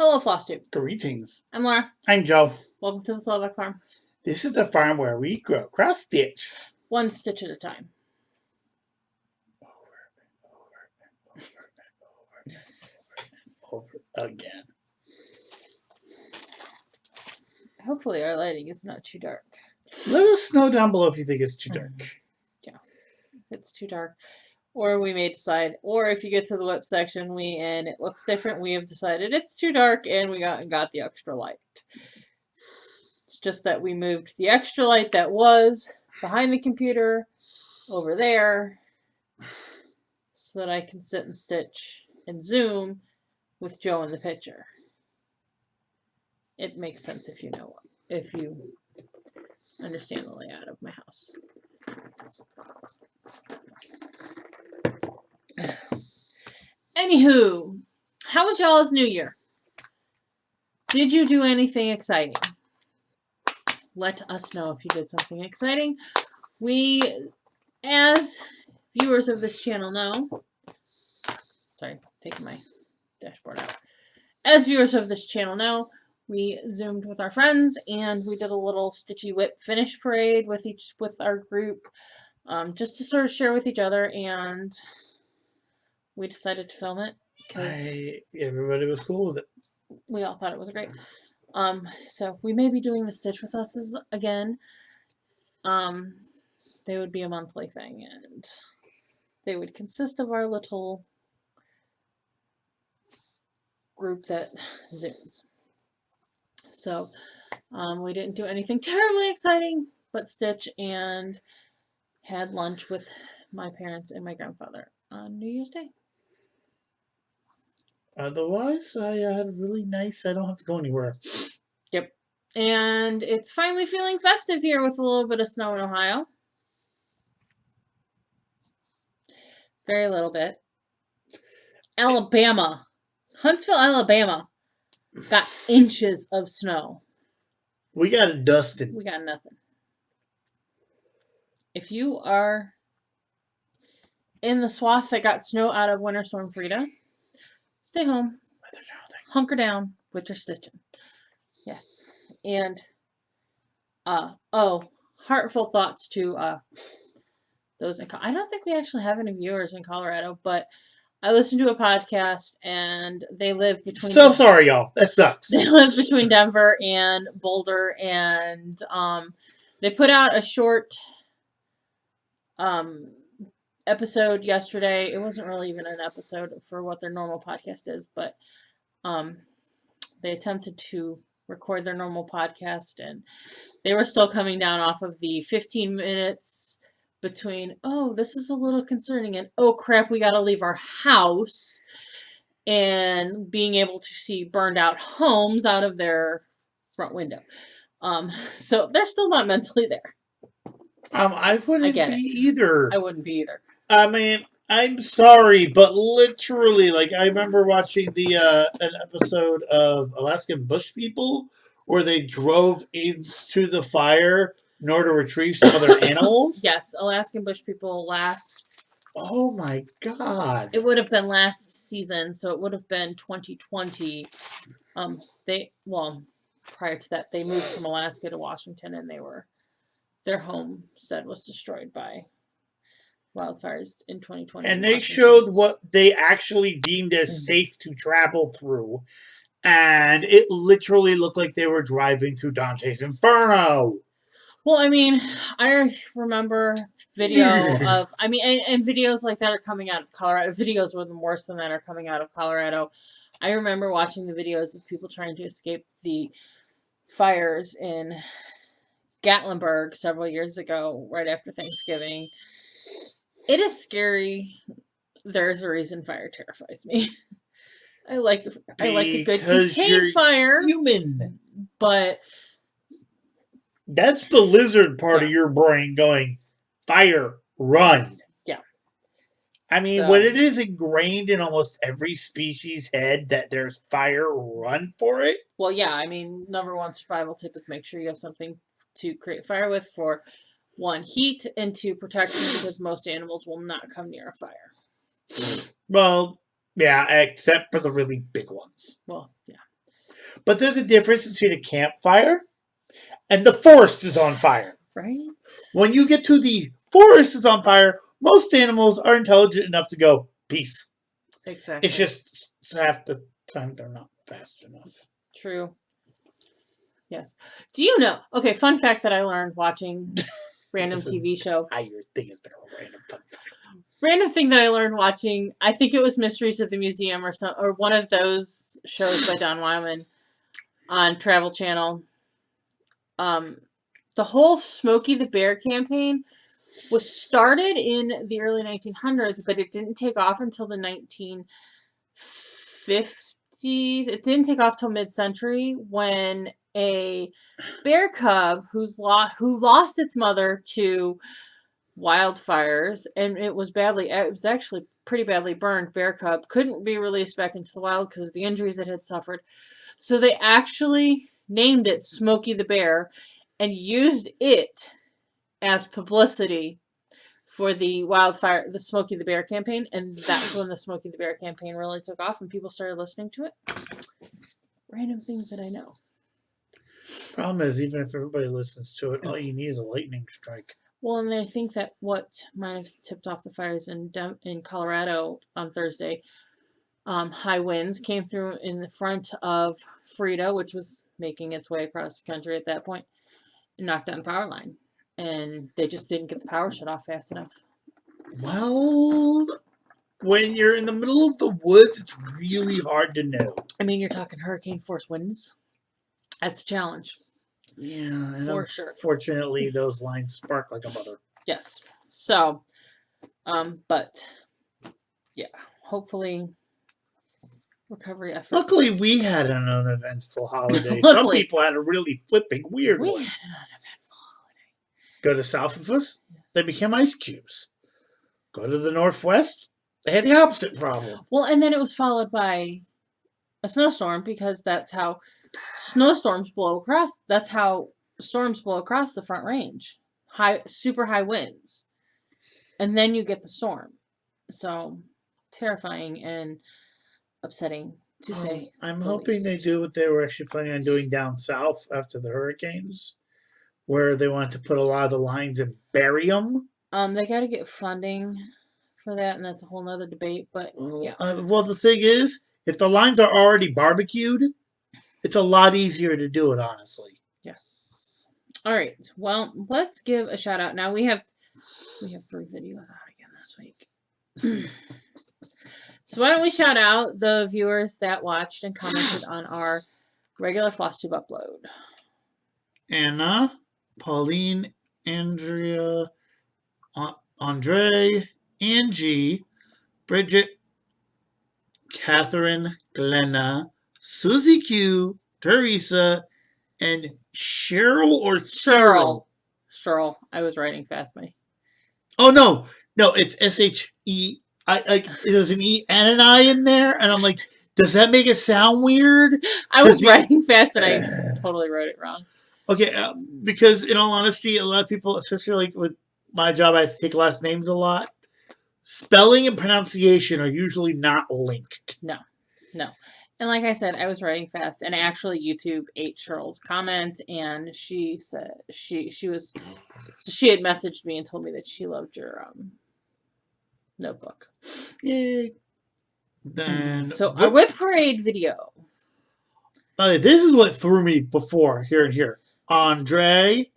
Hello, Flosstube. Greetings. I'm Laura. I'm Joe. Welcome to the Flosstube Back farm. This is the farm where we grow cross stitch. One stitch at a time. Over again. Hopefully our lighting is not too dark. Let us know down below if you think it's too dark. Yeah, if it's too dark. Or we may decide, or if you get to the whip section and it looks different, we have decided it's too dark and we got the extra light. It's just that we moved the extra light that was behind the computer over there so that I can sit and stitch and zoom with Joe in the picture. It makes sense if you know if you understand the layout of my house. Anywho, how was y'all's New Year? Did you do anything exciting? Let us know if you did something exciting. We, as viewers of this channel know, sorry, taking my dashboard out. As viewers of this channel know, we zoomed with our friends and we did a little stitchy whip finish parade with our group, just to sort of share with each other, and we decided to film it because everybody was cool with it. We all thought it was great. So we may be doing the Stitch with Us again. They would be a monthly thing, and they would consist of our little group that zooms. So we didn't do anything terribly exciting, but stitch and had lunch with my parents and my grandfather on New Year's Day. Otherwise, I had really nice. I don't have to go anywhere. Yep. And it's finally feeling festive here with a little bit of snow in Ohio. Very little bit. Alabama. Huntsville, Alabama got inches of snow. We got it dusted. We got nothing. If you are in the swath that got snow out of Winter Storm Frida, stay home. Hunker down with your stitching. Yes. And, heartful thoughts to those in I don't think we actually have any viewers in Colorado, but I listened to a podcast and they live between... Sorry, y'all. That sucks. They live between Denver and Boulder, and they put out a short episode yesterday. It wasn't really even an episode for what their normal podcast is, but they attempted to record their normal podcast, and they were still coming down off of the 15 minutes between, oh, this is a little concerning, and oh crap, we gotta leave our house, and being able to see burned out homes out of their front window. So they're still not mentally there. I wouldn't be either. I wouldn't be either. I mean, I'm sorry, but literally, like, I remember watching an episode of Alaskan Bush People where they drove into the fire in order to retrieve some of their animals. Yes, Alaskan Bush People last... Oh my god. It would have been last season, so it would have been 2020. Prior to that, they moved from Alaska to Washington, and their homestead was destroyed by wildfires in 2020. And they showed what they actually deemed as safe to travel through. And it literally looked like they were driving through Dante's Inferno. Well, I mean, I remember video of, and videos like that are coming out of Colorado. Videos with worse than that are coming out of Colorado. I remember watching the videos of people trying to escape the fires in Gatlinburg several years ago, right after Thanksgiving. It is scary. There's a reason fire terrifies me. I like a good contained fire. Human. But that's the lizard part of your brain going, fire, run. Yeah. I mean, when it is ingrained in almost every species' head that there's fire, run for it. Well, yeah, I mean, number one survival tip is make sure you have something to create fire with for, one, heat, and two, protection, because most animals will not come near a fire. Well, yeah, except for the really big ones. Well, yeah. But there's a difference between a campfire and the forest is on fire. Right? When you get to the forest is on fire, most animals are intelligent enough to go, peace. Exactly. It's just half the time they're not fast enough. True. Yes. Do you know? Okay, fun fact that I learned watching random TV show. Your thing is better random fun fact. Random thing that I learned watching. I think it was Mysteries of the Museum or one of those shows by Don Wyman on Travel Channel. The whole Smokey the Bear campaign was started in the early 1900s, but it didn't take off until the 1950s. It didn't take off till mid-century when a bear cub who lost its mother to wildfires, and it was actually pretty badly burned. Bear cub couldn't be released back into the wild because of the injuries it had suffered. So they actually named it Smokey the Bear and used it as publicity for the Smokey the Bear campaign, and that's when the Smokey the Bear campaign really took off and people started listening to it. Random things that I know. Problem is, even if everybody listens to it, all you need is a lightning strike. Well, and I think that what might have tipped off the fires in Colorado on Thursday, high winds came through in the front of Frida, which was making its way across the country at that point, and knocked down a power line. And they just didn't get the power shut off fast enough. Well, when you're in the middle of the woods, it's really hard to know. I mean, you're talking hurricane force winds. That's a challenge. Yeah, and for sure. Unfortunately, those lines spark like a mother. Yes. So, but yeah, hopefully recovery efforts. Luckily, we had an uneventful holiday. Some people had a really flipping weird one. Had an uneventful holiday. Go to south of us, they became ice cubes. Go to the northwest, they had the opposite problem. Well, and then it was followed by a snowstorm because that's how snowstorms blow across. That's how storms blow across the Front Range. Super high winds. And then you get the storm. So, terrifying and upsetting to say. I'm hoping they do what they were actually planning on doing down south after the hurricanes, where they want to put a lot of the lines and bury them. They got to get funding for that, and that's a whole nother debate. But yeah. Well, the thing is, if the lines are already barbecued, it's a lot easier to do it, honestly. Yes. All right. Well, let's give a shout out. Now we have 3 videos out again this week. So why don't we shout out the viewers that watched and commented on our regular Flosstube upload? Anna, Pauline, Andrea, Andre, Angie, Bridget, Catherine, Glenna, Susie Q, Teresa, and Cheryl or Cheryl. Cheryl. I was writing fast, Mike. Oh, no, it's S-H-E. There's an E and an I in there, and I'm like, does that make it sound weird? I was writing fast, and I totally wrote it wrong. Okay, because in all honesty, a lot of people, especially like with my job, I have to take last names a lot. Spelling and pronunciation are usually not linked. No. And like I said, I was writing fast, and actually YouTube ate Cheryl's comment, and she said she had messaged me and told me that she loved your notebook. Yay! Then so our whip parade video. This is what threw me before here. Andre,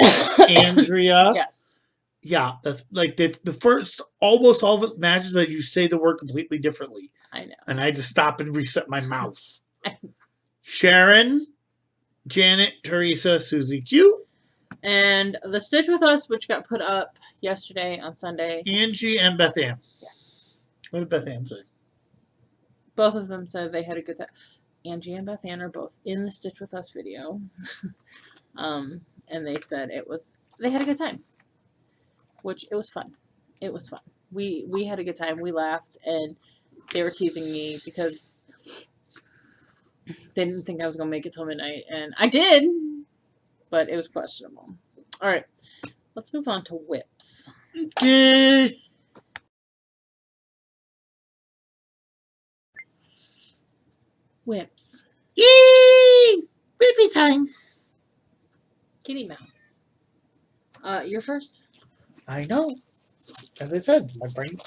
Andrea. Yes. Yeah, that's like the first almost all of it matches, but you say the word completely differently. I know. And I had to stop and reset my mouth. Sharon, Janet, Teresa, Susie Q. And the Stitch With Us, which got put up yesterday on Sunday. Angie and Beth Ann. Yes. What did Beth Ann say? Both of them said they had a good time. Angie and Beth Ann are both in the Stitch With Us video. And they said they had a good time. Which it was fun. It was fun. We had a good time. We laughed, and they were teasing me because they didn't think I was going to make it till midnight, and I did, but it was questionable. All right, let's move on to whips. Okay. Whips. Yay! Baby time. Kitty Mouse. You're first? I know. As I said, my brain.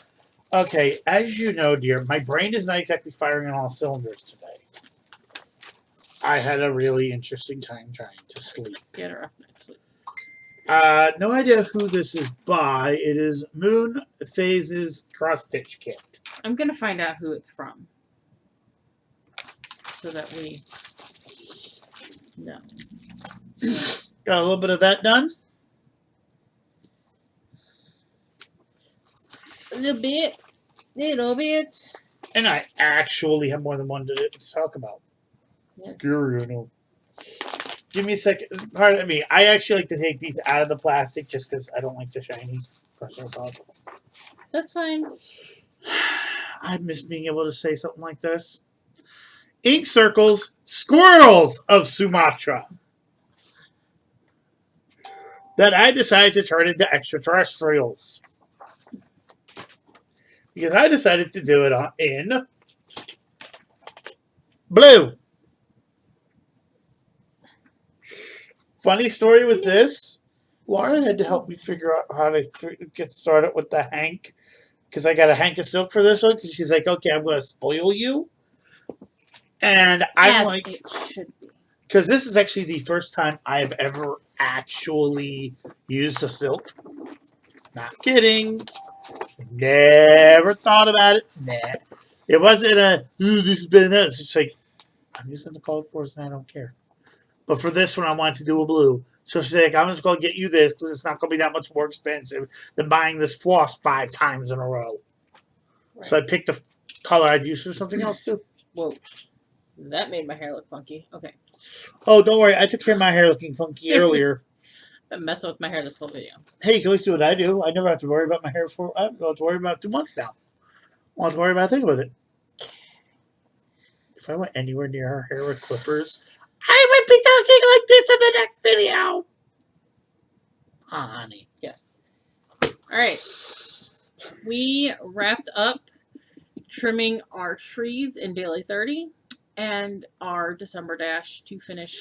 Okay, as you know, dear, my brain is not exactly firing on all cylinders today. I had a really interesting time trying to sleep. Get her up night's sleep. No idea who this is by. It is Moon Phase's Cross Stitch Kit. I'm gonna find out who it's from. So that we know. Got a little bit of that done. A little bit. Little bit. And I actually have more than one to talk about. Yes. Give me a second. Pardon me. I actually like to take these out of the plastic just because I don't like the shiny. Personal problem. That's fine. I miss being able to say something like this. Ink Circles, Squirrels of Sumatra. That I decided to turn into extraterrestrials. Because I decided to do it in blue. Funny story with this. Laura had to help me figure out how to get started with the hank. Because I got a hank of silk for this one. Because she's like, okay, I'm going to spoil you. And I'm like, it should be. because this is actually the first time I've ever actually used a silk. Not kidding. Never thought about it. Nah. It wasn't a, ooh, this is better than that. It's just like, I'm using the colored force and I don't care. But for this one, I wanted to do a blue. So she's like, I'm just going to get you this because it's not going to be that much more expensive than buying this floss 5 times in a row. Right. So I picked a color I'd use for something else too. Whoa. That made my hair look funky. Okay. Oh, don't worry. I took care of my hair looking funky earlier. I've been messing with my hair this whole video. Hey, you can always do what I do. I never have to worry about my hair for. I don't have to worry about 2 months now. I won't have to worry about a thing with it. If I went anywhere near her hair with clippers, I would be talking like this in the next video. Ah, honey. Yes. All right. We wrapped up trimming our trees in Daily 30 and our December dash to finish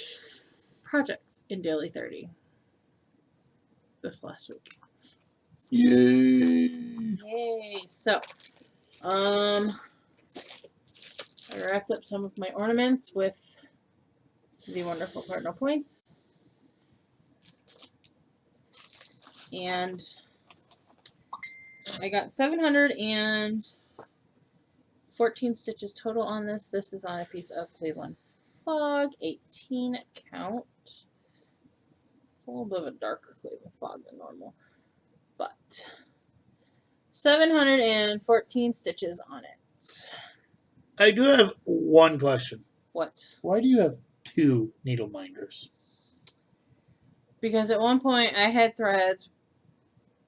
projects in Daily 30 this last week. Yay! Yay! So, I wrapped up some of my ornaments with the wonderful cardinal points. And I got 714 stitches total on this. This is on a piece of Cleveland Fog, 18 count. It's a little bit of a darker Cleveland Fog than normal, but 714 stitches on it. I do have one question. What? Why do you have 2 needle minders? Because at one point I had threads,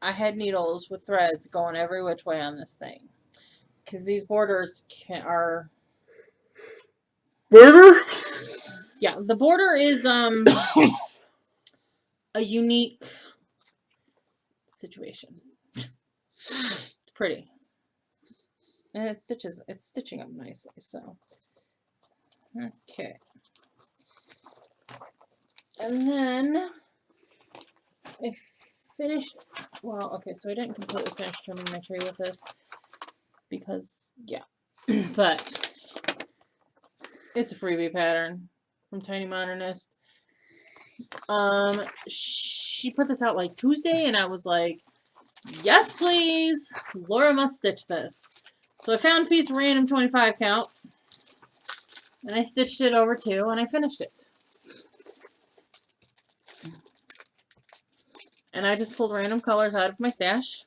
I had needles with threads going every which way on this thing. Because these borders are... Border? Yeah, the border is a unique situation. It's pretty. And it's stitching up nicely, so. Okay. And then I finished, well, okay, so I didn't completely finish trimming my tree with this because, yeah, but it's a freebie pattern from Tiny Modernist. She put this out like Tuesday, and I was like, yes, please, Laura must stitch this. So I found a piece of random 25 count, and I stitched it over 2, and I finished it. And I just pulled random colors out of my stash.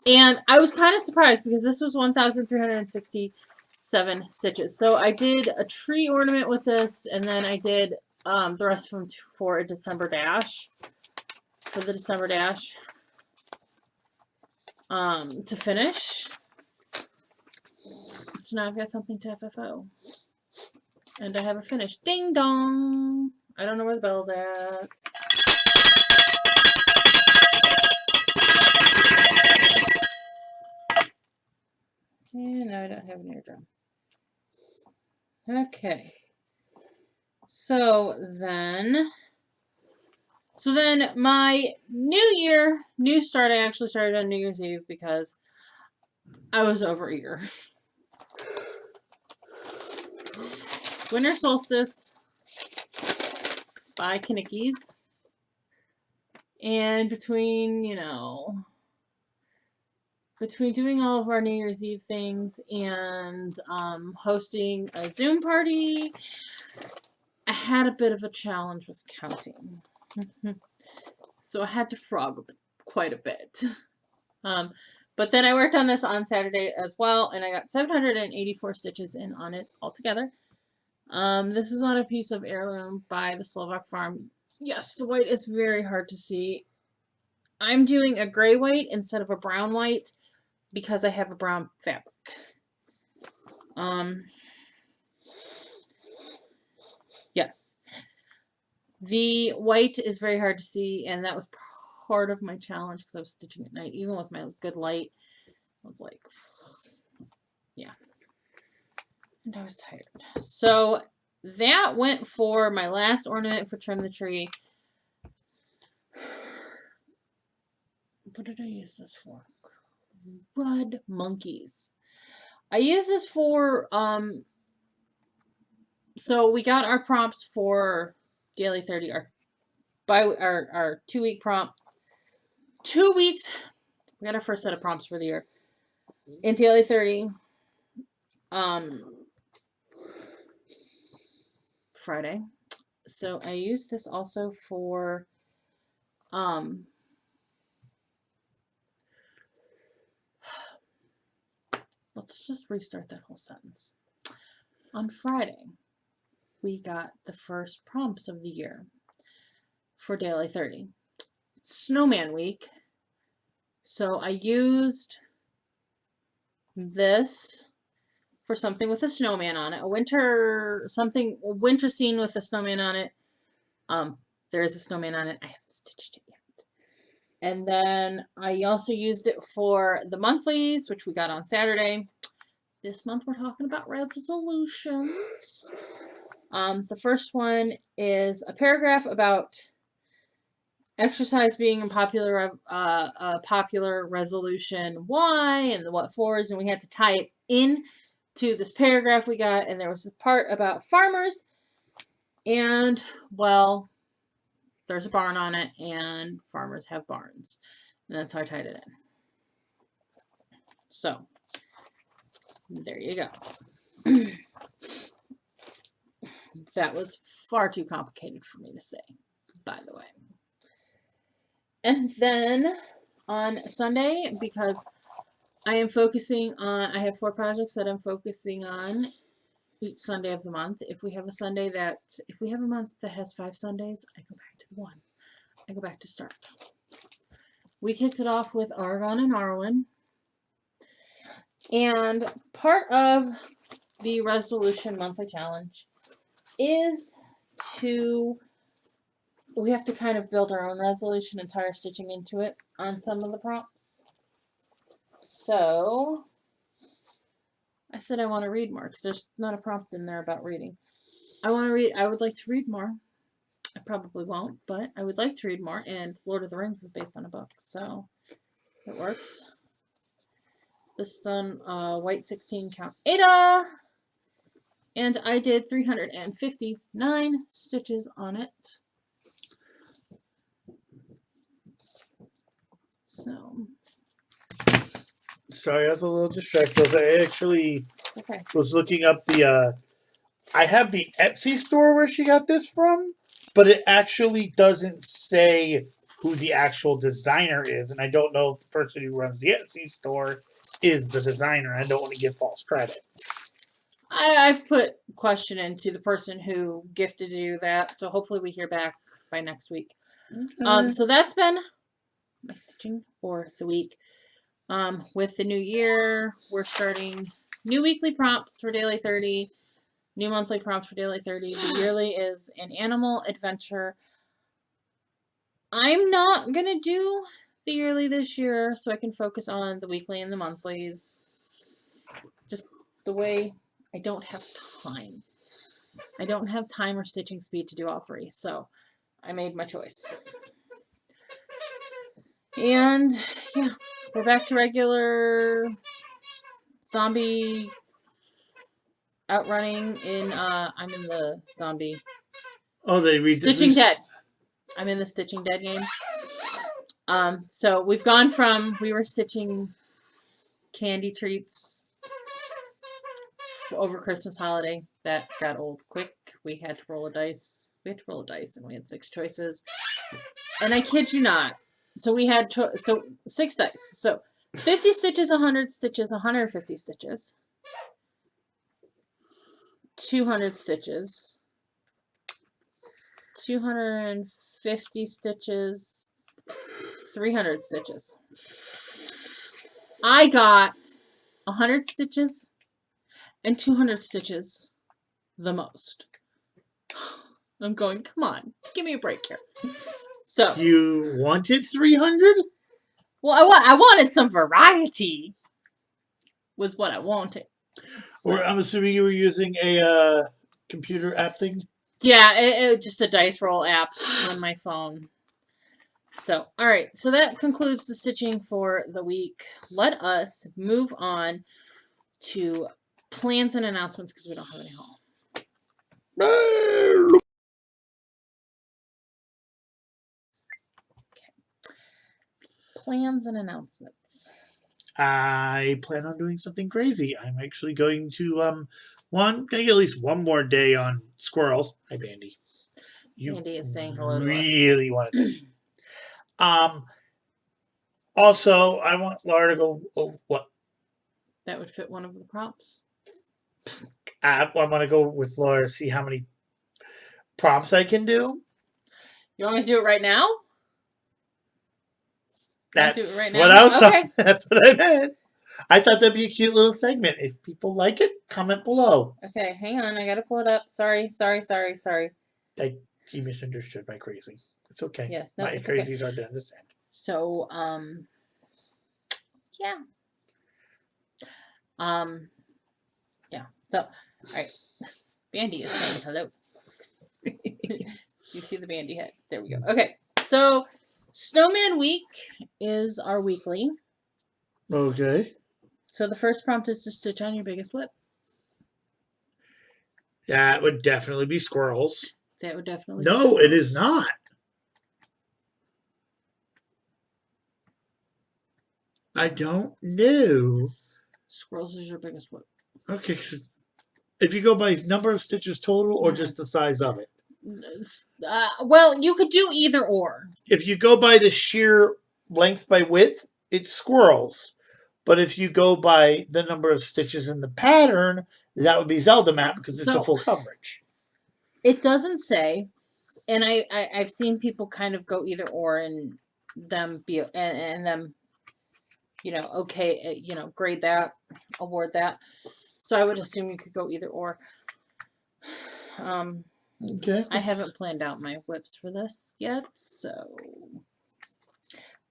And I was kind of surprised because this was 1,367 stitches. So I did a tree ornament with this, and then I did the rest of them for a December dash. For the December dash. To finish. So now I've got something to FFO. And I have a finish. Ding dong! I don't know where the bell's at. And now I don't have an eardrum. Okay. So then my new start, I actually started on New Year's Eve because I was overeager. Winter Solstice by Kanicki's. And between doing all of our New Year's Eve things and hosting a Zoom party, I had a bit of a challenge with counting. So I had to frog quite a bit. But then I worked on this on Saturday as well, and I got 784 stitches in on it altogether. This is on a piece of heirloom by the Slovak farm. Yes, the white is very hard to see. I'm doing a gray white instead of a brown white because I have a brown fabric. Yes. The white is very hard to see, and that was part of my challenge because I was stitching at night. Even with my good light, I was like, yeah. And I was tired. So that went for my last ornament for Trim the Tree. What did I use this for? Red monkeys. I use this for, so we got our prompts for Daily 30, our 2-week prompt. 2 weeks, we got our first set of prompts for the year. In Daily 30, Friday. So I used this also for, let's just restart that whole sentence. On Friday, we got the first prompts of the year for Daily 30. It's Snowman Week. So I used this for something with a snowman on it. A winter scene with a snowman on it. There is a snowman on it. I haven't stitched it yet. And then I also used it for the monthlies, which we got on Saturday. This month we're talking about resolutions. The first one is a paragraph about exercise being a popular resolution. Why and the what fors, and we had to tie it in to this paragraph we got, and there was a part about farmers, and well, there's a barn on it, and farmers have barns, and that's how I tied it in. So there you go. That was far too complicated for me to say, by the way. And then on Sunday, because I am focusing on, I have 4 projects that I'm focusing on each Sunday of the month. If we have a month that has 5 Sundays, I go back to the one. I go back to start. We kicked it off with Argon and Arwen. And part of the resolution monthly challenge is we have to kind of build our own resolution and tie our stitching into it on some of the prompts. So I said I want to read more because there's not a prompt in there about reading. I would like to read more. I probably won't, but I would like to read more, and Lord of the Rings is based on a book, so it works. This is on white 16 count Ada, and I did 359 stitches on it. So Sorry, I was a little distracted. I actually okay. was looking up I have the Etsy store where she got this from, but it actually doesn't say who the actual designer is, and I don't know if the person who runs the Etsy store is the designer. I don't want to give false credit. I've put question into the person who gifted you that, so hopefully we hear back by next week. Okay. So that's been my stitching for the week. With the new year, we're starting new weekly prompts for Daily 30, new monthly prompts for Daily 30. The yearly is an animal adventure. I'm not going to do the yearly this year, so I can focus on the weekly and the monthlies. Just the way I don't have time. I don't have time or stitching speed to do all three, so I made my choice. And yeah, we're back to regular zombie outrunning in I'm in the zombie Oh, they redid Stitching Dead. I'm in the Stitching Dead game. So we've gone from we were stitching candy treats over Christmas holiday. That got old quick. We had to roll a dice. We had to roll a dice, and we had 6 choices. And I kid you not. So we had 6 dice. So 50 stitches, 100 stitches, 150 stitches, 200 stitches, 250 stitches, 300 stitches. I got 100 stitches and 200 stitches the most. I'm going, come on, give me a break here. So You wanted 300? well, I wanted some variety. Was what I wanted. So, Or I'm assuming you were using a computer app thing? yeah, it just a dice roll app on my phone. So, all right. So that concludes the stitching for the week. Let us move on to plans and announcements because we don't have any home. Plans and announcements. I plan on doing something crazy. I'm actually going to gonna get at least one more day on squirrels. Hi, Bandy. You Andy is saying hello to us. really want to touch. Also, I want Laura to go. Oh, what? That would fit one of the prompts. I want to go with Laura to see how many prompts I can do. You want me to do it right now? That's do it right now? what I was Okay. talking. That's what I meant. I thought that'd be a cute little segment. If people like it, comment below. Okay, hang on. I gotta pull it up. Sorry. You misunderstood my crazy. It's okay. Yes, no, my it's crazies okay. are to understand. So, yeah. Yeah. So, all right. Bandy is saying hello. You see the Bandy head. There we go. Okay. So, Snowman Week is our weekly. Okay. So the first prompt is to stitch on your biggest whip. That would definitely be squirrels. That would definitely No, be it is not. I don't know. Squirrels is your biggest whip. Okay, so if you go by number of stitches total or just the size of it? Well, you could do either or. If you go by the sheer length by width, it's squirrels. But if you go by the number of stitches in the pattern, that would be Zelda map because it's a full coverage. It doesn't say, and I've seen people kind of go either or and them be and them, okay, grade that, award that. So I would assume you could go either or. Okay. I haven't planned out my whips for this yet, so.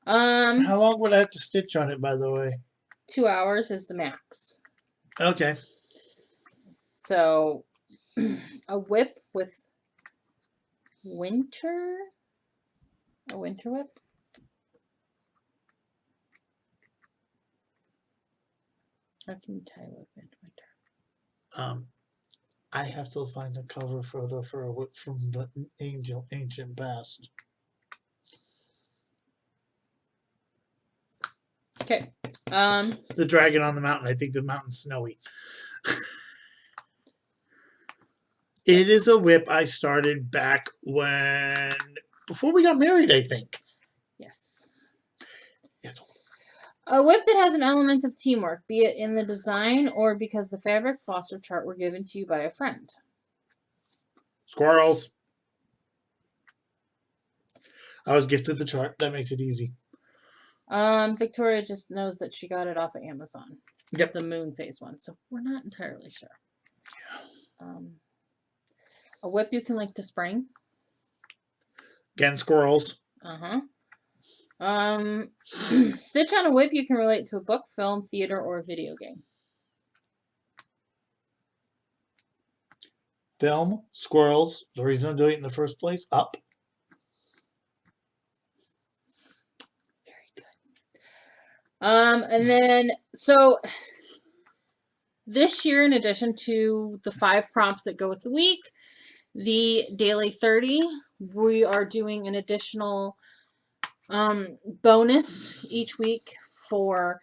How long would I have to stitch on it, by the way? 2 hours is the max. Okay. So, a whip with a winter whip. How can you tie a whip into winter? I have to find the cover photo for a whip from the ancient past. Okay. The dragon on the mountain. I think the mountain's snowy. It is a whip I started back before we got married, I think. Yes. Yes. A whip that has an element of teamwork, be it in the design or because the fabric flosser chart were given to you by a friend. Squirrels. I was gifted the chart. That makes it easy. Victoria just knows that she got it off of Amazon. Yep. The moon phase one, so we're not entirely sure. Yeah. A whip you can link to spring. Again, squirrels. Stitch on a whip you can relate to a book, film, theater, or a video game. Film, squirrels, the reason I'm doing it in the first place, up. Very good. And then, so this year, in addition to the 5 prompts that go with the week, the daily 30, we are doing an additional bonus each week for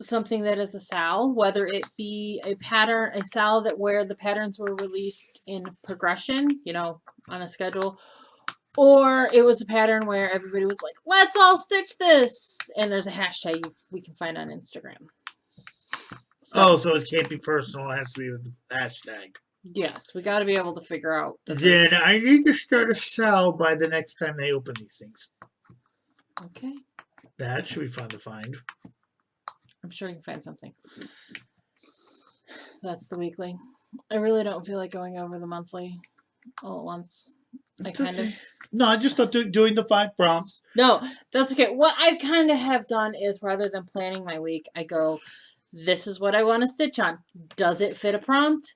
something that is a SAL, whether it be a pattern, a SAL that where the patterns were released in progression, you know, on a schedule, or it was a pattern where everybody was like, let's all stitch this, and there's a hashtag we can find on Instagram. So it can't be personal, it has to be with the hashtag. Yes, we got to be able to figure out. Then I need to start a SAL by the next time they open these things. Okay. That should be fun to find. I'm sure you can find something. That's the weekly. I really don't feel like going over the monthly all at once. No, I just thought doing the 5 prompts. No, that's okay. What I kind of have done is rather than planning my week, I go, this is what I want to stitch on. Does it fit a prompt?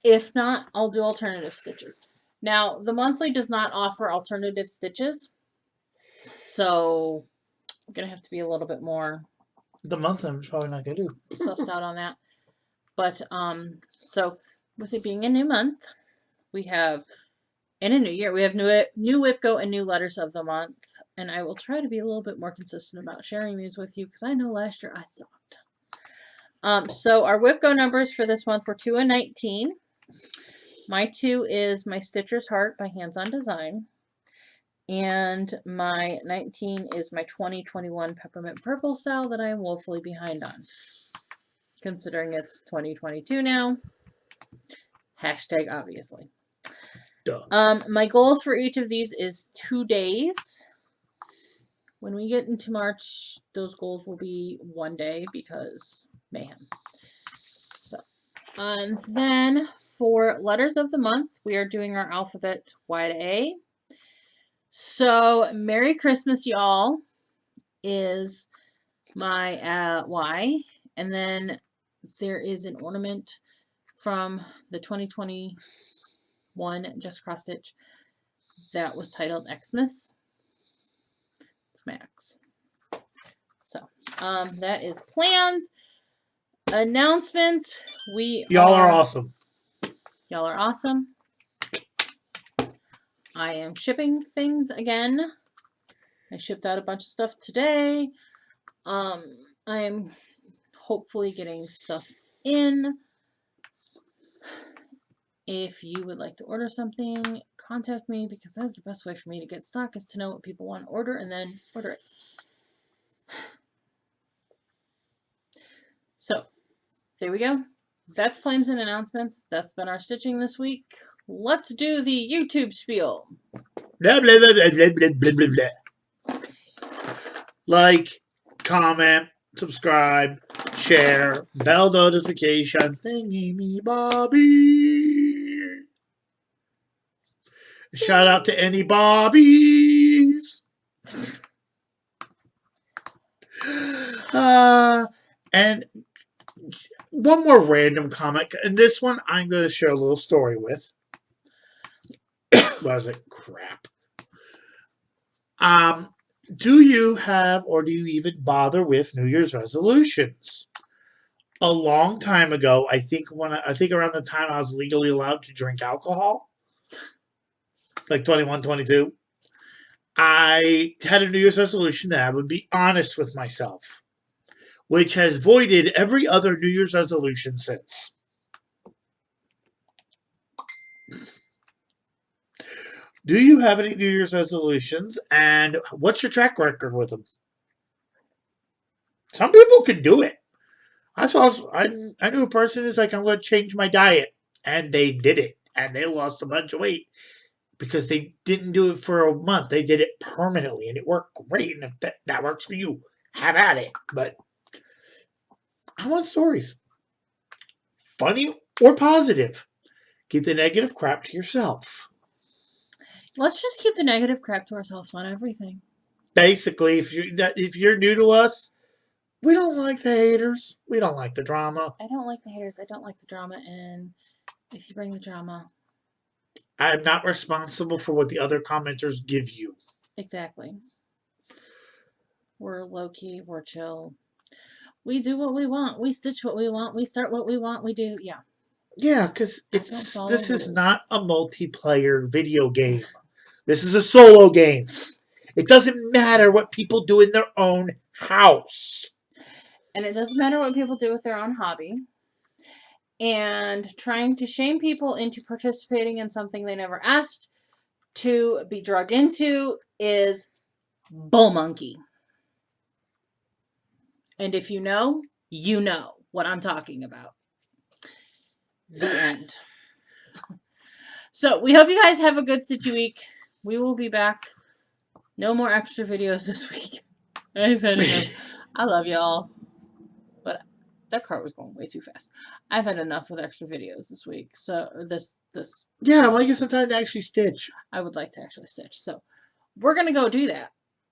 If not, I'll do alternative stitches. Now, the monthly does not offer alternative stitches, so I'm going to have to be a little bit more The month I'm probably not going to do. sussed out on that. But, so with it being a new month, we have, in a new year, we have new WIPGO and new letters of the month. And I will try to be a little bit more consistent about sharing these with you because I know last year I sucked. So our WIPGO numbers for this month were 2 and 19. My 2 is my Stitcher's Heart by Hands On Design. And my 19 is my 2021 Peppermint Purple SAL that I am woefully behind on. Considering it's 2022 now. Hashtag obviously. Duh. My goals for each of these is 2 days. When we get into March, those goals will be 1 day because mayhem. So, and then for letters of the month, we are doing our alphabet Y to A. So, Merry Christmas, y'all, is my Y. And then there is an ornament from the 2021 Just Cross Stitch that was titled Xmas. It's Max. So, that is plans. Announcements. Y'all are awesome. Y'all are awesome. I am shipping things again. I shipped out a bunch of stuff today. I am hopefully getting stuff in. If you would like to order something, contact me because that's the best way for me to get stock is to know what people want to order and then order it. So, there we go. That's plans and announcements. That's been our stitching this week. Let's do the YouTube spiel. Blah, blah, blah, blah, blah, blah, blah, blah. Like, comment, subscribe, share, bell notification, thingy me Bobby. Shout out to any Bobbies. And one more random comment, and this one I'm going to share a little story with. Well, I was like, crap. Do you have, or do you even bother with New Year's resolutions? A long time ago, I think around the time I was legally allowed to drink alcohol, like 21, 22, I had a New Year's resolution that I would be honest with myself, which has voided every other New Year's resolution since. Do you have any New Year's resolutions, and what's your track record with them? Some people can do it. I knew a person who's like, I'm going to change my diet, and they did it, and they lost a bunch of weight because they didn't do it for a month. They did it permanently, and it worked great, and if that works for you, have at it. But I want stories. Funny or positive. Keep the negative crap to yourself. Let's just keep the negative crap to ourselves on everything. Basically, if you're new to us, We don't like the haters. We don't like the drama. I don't like the haters. I don't like the drama. And if you bring the drama. I'm not responsible for what the other commenters give you. Exactly. We're low-key. We're chill. We do what we want. We stitch what we want. We start what we want. We do. Yeah. Yeah, because follow this is rules. not a multiplayer video game. This is a solo game. It doesn't matter what people do in their own house. And it doesn't matter what people do with their own hobby. And trying to shame people into participating in something they never asked to be drugged into is bull monkey. And if you know what I'm talking about. The end. So we hope you guys have a good Stitchy week. We will be back. No more extra videos this week. I've had enough. I love y'all. But that cart was going way too fast. I've had enough with extra videos this week. So this Yeah, I want to get some time to actually stitch. I would like to actually stitch. So we're gonna go do that.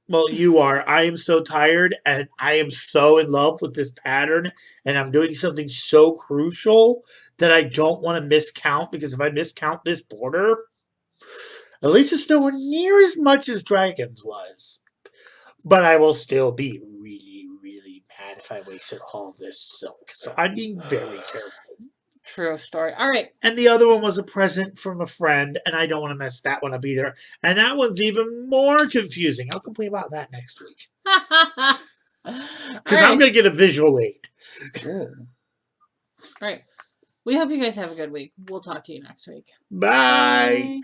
Well, you are. I am so tired, and I am so in love with this pattern, and I'm doing something so crucial that I don't want to miscount, because if I miscount this border, at least it's nowhere near as much as Dragons was. But I will still be really, really mad if I wasted all of this silk. So I'm being very careful. True story. All right. And the other one was a present from a friend, and I don't want to mess that one up either. And that one's even more confusing. I'll complain about that next week. Because I'm going to get a visual aid. All right. We hope you guys have a good week. We'll talk to you next week. Bye. Bye.